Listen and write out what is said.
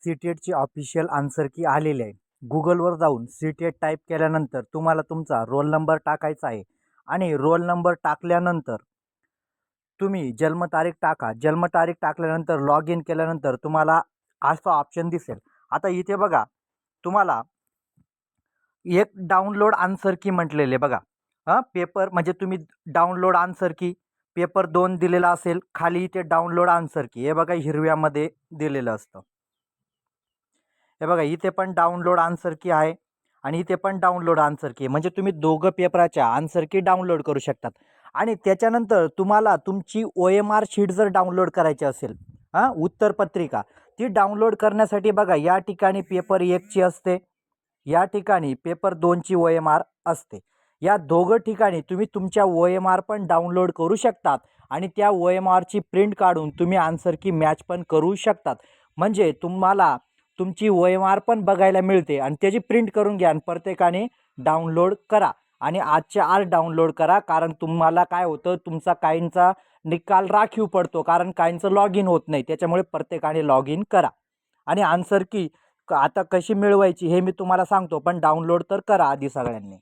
सी-टेटची official answer की आलेली आहे. Googleवर जाऊन सी-टेट टाईप केल्यानंतर तुम्हाला तुमचा रोल नंबर टाकायचा आहे आणि रोल नंबर टाकल्यानंतर तुम्ही जन्मतारीख टाका. जन्मतारीख टाकल्यानंतर लॉग इन केल्यानंतर तुम्हाला असा ऑप्शन दिसेल. आता इथे बघा तुम्हाला एक डाउनलोड आन्सर की म्हटलेले बघा. पेपर म्हणजे तुम्ही डाउनलोड आन्सर की पेपर 2 दिलेला असेल. खाली इथे डाउनलोड आन्सर की हे बघा हिरव्यामध्ये दिलेलं असतं. हे बघा इथे पण डाउनलोड आन्सर की आहे आणि इथे पण डाउनलोड आन्सर की म्हणजे तुम्ही दोघं पेपराच्या आन्सर की डाउनलोड करू शकतात. आणि त्याच्यानंतर तुम्हाला तुमची OMR शीट जर डाउनलोड करायची असेल उत्तरपत्रिका ती डाउनलोड करण्यासाठी बघा या ठिकाणी पेपर 1 ची असते, या ठिकाणी पेपर 2 ची OMR असते. या दोघं ठिकाणी तुम्ही तुमच्या OMR पण डाउनलोड करू शकतात आणि त्या OMR ची प्रिंट काढून तुम्ही आन्सर की मॅच पण करू शकतात. म्हणजे तुम्हाला तुमची OMR पण बघायला मिळते आणि त्याची प्रिंट करून घ्या आणि प्रत्येकाने डाउनलोड करा आणि आजच्या आज डाउनलोड करा. कारण तुम्हाला काय होतं तुमचा काहींचा निकाल राखीव पडतो कारण काहींचं लॉग इन होत नाही. त्याच्यामुळे प्रत्येकाने लॉग इन करा आणि आन्सर की आता कशी मिळवायची हे मी तुम्हाला सांगतो पण डाउनलोड तर करा आधी सगळ्यांनी.